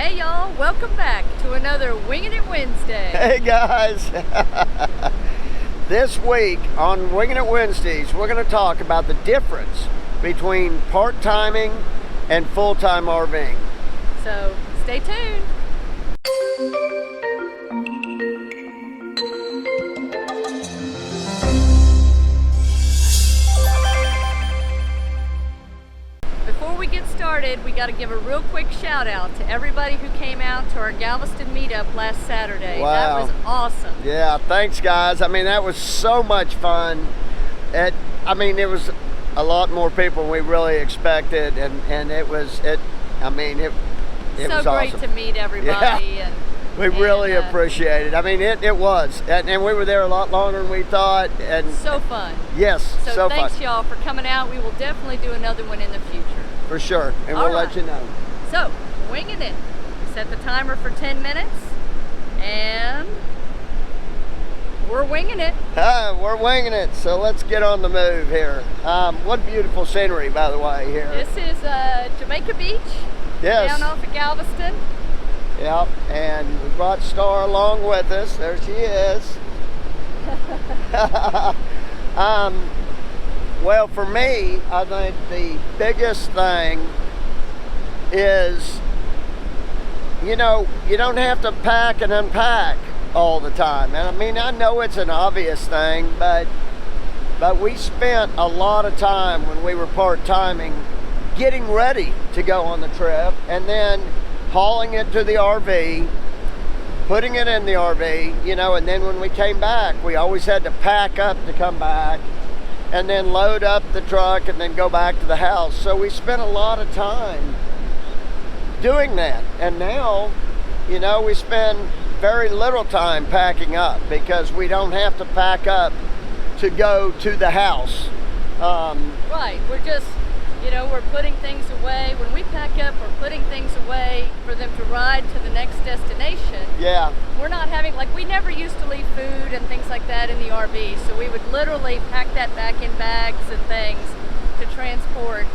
Hey y'all, welcome back to another Wingin It Wednesday. Hey guys, this week on Wingin It Wednesdays, we're going to talk about the difference between part-timing and full-time RVing. So stay tuned. Before we get started, we got to give a real quick shout out to everybody who came out to our Galveston meetup last Saturday. Wow. That was awesome. Yeah, thanks guys. I mean, that was so much fun. It was a lot more people than we really expected, and it was so great awesome. to meet everybody. Yeah. We really appreciate it. I mean, it was. And we were there a lot longer than we thought. And so fun. Yes, so thanks fun. y'all for coming out. We will definitely do another one in the future. For sure. And we'll let you know. So, winging it. Set the timer for 10 minutes. And we're winging it. We're winging it. So let's get on the move here. What beautiful scenery, by the way, here. This is Jamaica Beach. Yes. Down off of Galveston. Yep, and we brought Star along with us. There she is. Well, for me, I think the biggest thing is, you don't have to pack and unpack all the time. And I mean, I know it's an obvious thing, but we spent a lot of time when we were part-timing getting ready to go on the trip, and then hauling it to the RV, putting it in the RV, and then when we came back, we always had to pack up to come back, and then load up the truck, and then go back to the house. So we spent a lot of time doing that. And now, we spend very little time packing up because we don't have to pack up to go to the house. Right, we're just, we're putting things away. When we pack up, we're putting things away for them to ride to the next destination. Yeah. We're not having, we never used to leave food and things like that in the RV, so we would literally pack that back in bags and things to transport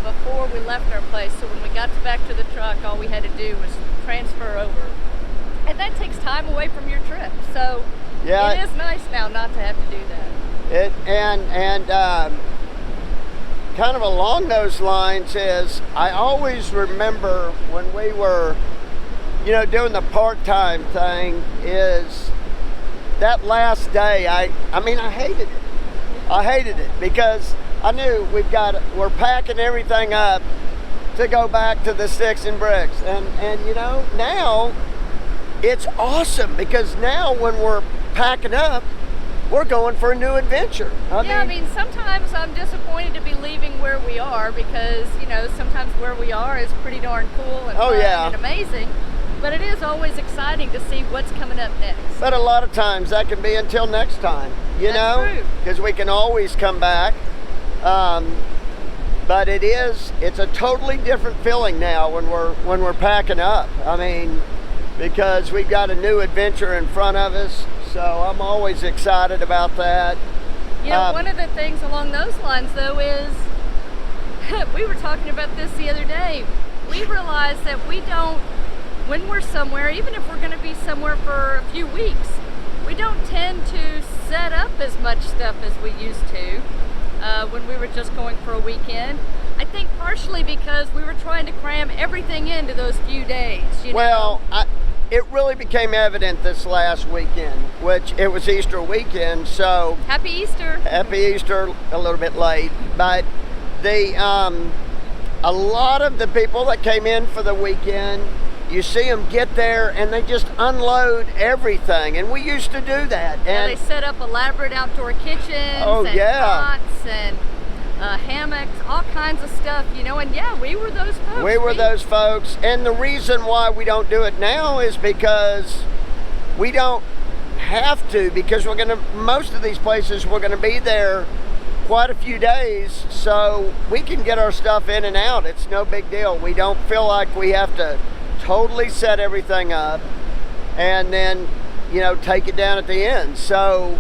before we left our place. So when we got back to the truck, all we had to do was transfer over. And that takes time away from your trip. So yeah, it is nice now not to have to do that. Kind of along those lines is, I always remember when we were, doing the part-time thing, is that last day, I hated it. I hated it because I knew we're packing everything up to go back to the sticks and bricks. And now it's awesome because now when we're packing up, we're going for a new adventure. I mean, sometimes I'm disappointed to be leaving where we are because, sometimes where we are is pretty darn cool and fun and amazing. But it is always exciting to see what's coming up next. But a lot of times that can be until next time, That's true. Because we can always come back. But it's a totally different feeling now when we're packing up. I mean, because we've got a new adventure in front of us. So I'm always excited about that. One of the things along those lines, though, is we were talking about this the other day. We realize that when we're somewhere, even if we're going to be somewhere for a few weeks, we don't tend to set up as much stuff as we used to when we were just going for a weekend. I think partially because we were trying to cram everything into those few days. It really became evident this last weekend, which it was Easter weekend, so Happy Easter. Happy Easter, a little bit late, but a lot of the people that came in for the weekend, you see them get there and they just unload everything, and we used to do that. And they set up elaborate outdoor kitchens and pots and hammocks, all kinds of stuff, and we were those folks. We were those folks, and the reason why we don't do it now is because we don't have to, because most of these places we're gonna be there quite a few days, so we can get our stuff in and out. It's no big deal. We don't feel like we have to totally set everything up and then, take it down at the end. So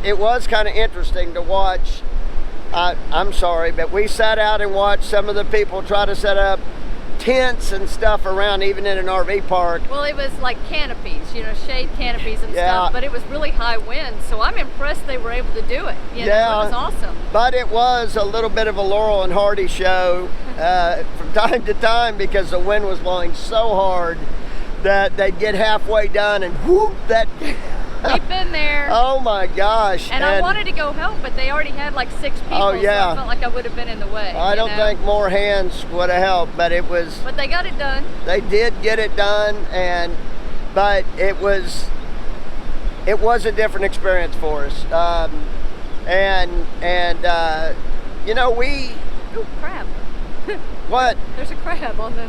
it was kind of interesting to watch. I'm sorry, but we sat out and watched some of the people try to set up tents and stuff around, even in an RV park. Well, it was like canopies, you know, shade canopies and Yeah. stuff, but it was really high winds, so I'm impressed they were able to do it. You know, Yeah. it was awesome. But it was a little bit of a Laurel and Hardy show from time to time, because the wind was blowing so hard that they'd get halfway done and whoop, that. We've been there. Oh my gosh. And I wanted to go help, but they already had like 6 people, Oh, yeah. so I felt like I would have been in the way. I don't think more hands would have helped, but it was. But they got it done. They did get it done, but it was a different experience for us. You know, we. Ooh, crab. What? There's a crab on the.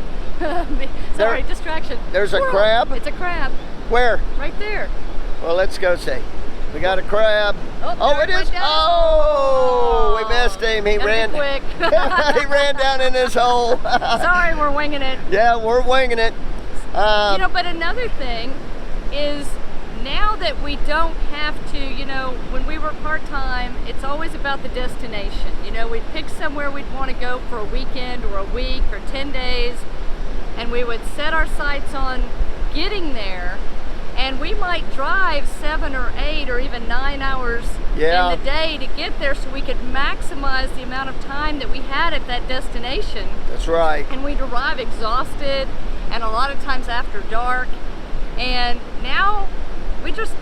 Sorry, distraction. There's a Squirrel. crab? It's a crab. Where? Right there. Well, let's go see. We got a crab. Oh, there it it is. went down. Oh, we missed him. He Gotta ran. be quick. He ran down in his hole. Sorry, we're winging it. Yeah, we're winging it. You know, but another thing is, now that we don't have to, you know, when we were part-time, it's always about the destination. You know, we'd pick somewhere we'd want to go for a weekend or a week or 10 days, and we would set our sights on getting there, and we might drive 7 or 8 or even 9 hours in the day to get there, so we could maximize the amount of time that we had at that destination. That's right. And we'd arrive exhausted, and a lot of times after dark. And now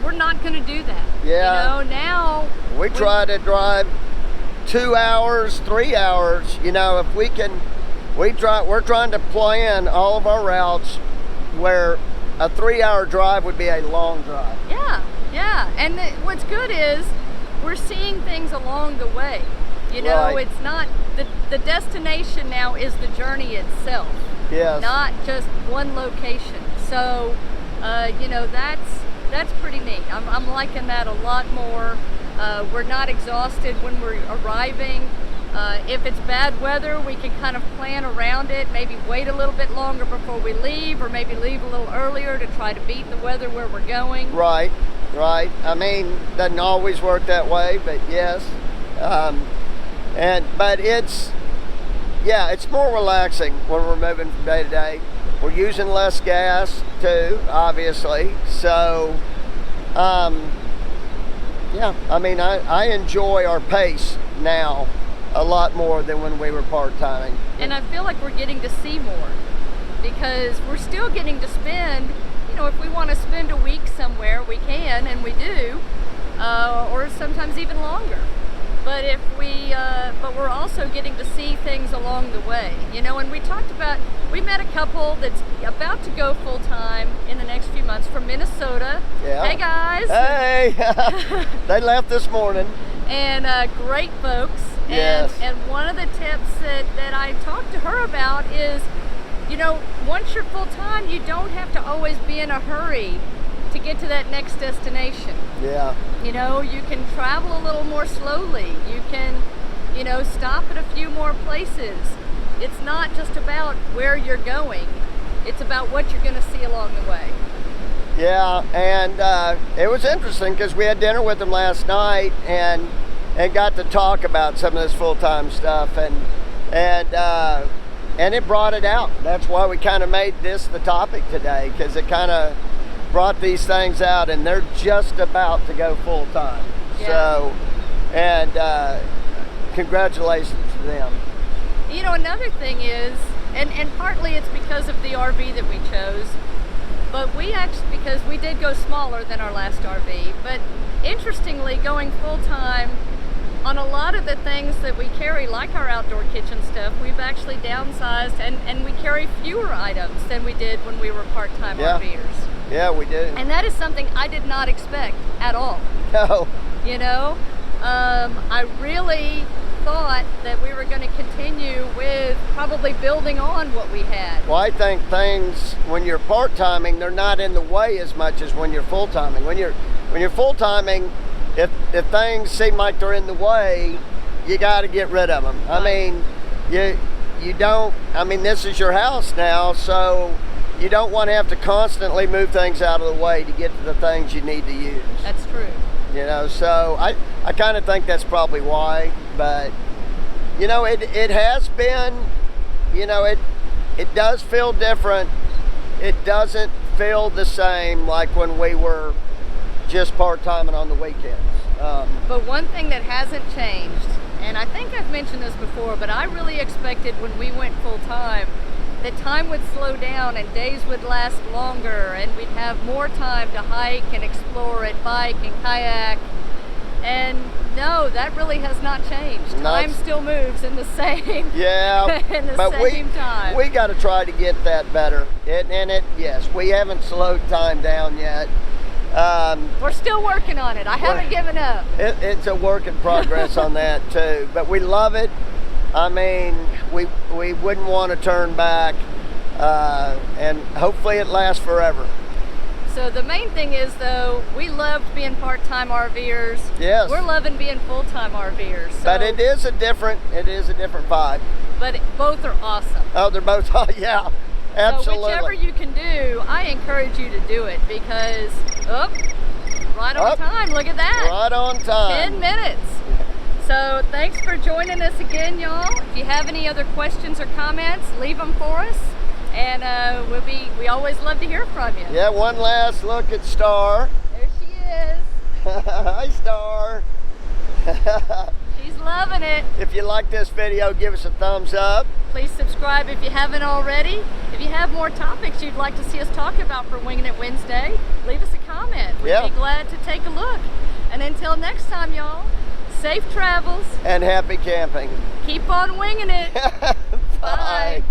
we're not going to do that. Yeah. You know, now we try to drive 2 hours, 3 hours. You know, if we can, we're trying to plan all of our routes where a 3-hour drive would be a long drive. Yeah, yeah. And what's good is we're seeing things along the way. You know, Right. it's not the destination now is the journey itself. Yes. Not just one location. So, you know, that's pretty neat. I'm liking that a lot more. We're not exhausted when we're arriving. If it's bad weather, we can kind of plan around it, maybe wait a little bit longer before we leave, or maybe leave a little earlier to try to beat the weather where we're going. Right, right. I mean, doesn't always work that way, but yes. But it's more relaxing when we're moving from day to day. We're using less gas too, obviously. So, yeah, I mean, I enjoy our pace now a lot more than when we were part-timing. And I feel like we're getting to see more, because we're still getting to spend, you know, if we want to spend a week somewhere, we can, and we do, or sometimes even longer. But but we're also getting to see things along the way, you know. And we met a couple that's about to go full-time in the next few months from Minnesota. Yeah. Hey guys. Hey. They left this morning. And great folks. Yes. And one of the tips that I talked to her about is, you know, once you're full-time, you don't have to always be in a hurry to get to that next destination. Yeah. You know, you can travel a little more slowly. You can, you know, stop at a few more places. It's not just about where you're going. It's about what you're going to see along the way. Yeah, and it was interesting because we had dinner with them last night and got to talk about some of this full-time stuff, and it brought it out. That's why we kind of made this the topic today, because it kind of brought these things out, and they're just about to go full-time. Yeah. So, and congratulations to them. You know, another thing is, and partly it's because of the RV that we chose, but because we did go smaller than our last RV, but interestingly, going full-time on a lot of the things that we carry, like our outdoor kitchen stuff, we've actually downsized, and we carry fewer items than we did when we were part-time RVers. Yeah, we do. And that is something I did not expect at all. No. You know, I really thought that we were going to continue with probably building on what we had. Well, I think things, when you're part-timing, they're not in the way as much as when you're full-timing. When you're full-timing, if things seem like they're in the way, you got to get rid of them. Right. I mean, you don't, I mean, this is your house now, so you don't want to have to constantly move things out of the way to get to the things you need to use. That's true. You know, so I kind of think that's probably why, but you know, it has been, you know, it does feel different. It doesn't feel the same like when we were just part-timing on the weekends. But one thing that hasn't changed, and I think I've mentioned this before, but I really expected when we went full-time that time would slow down and days would last longer and we'd have more time to hike and explore and bike and kayak. And no, that really has not changed. Time still moves in the same in the but same time. We got to try to get that better. Yes, we haven't slowed time down yet. We're still working on it. I haven't given up. It's a work in progress on that too. But we love it. I mean, we wouldn't want to turn back, and hopefully it lasts forever. So the main thing is, though, we loved being part-time RVers. Yes. We're loving being full-time RVers. So, but it is a different vibe. But both are awesome. Oh, they're both, yeah, absolutely. So whichever you can do, I encourage you to do it because, right on time, look at that. Right on time. 10 minutes. So thanks for joining us again, y'all. If you have any other questions or comments, leave them for us. And we always love to hear from you. Yeah, one last look at Star. There she is. Hi, Star. She's loving it. If you like this video, give us a thumbs up. Please subscribe if you haven't already. If you have more topics you'd like to see us talk about for Wingin' It Wednesday, leave us a comment. We'd be glad to take a look. And until next time, y'all, safe travels. And happy camping. Keep on winging it. Bye. Bye.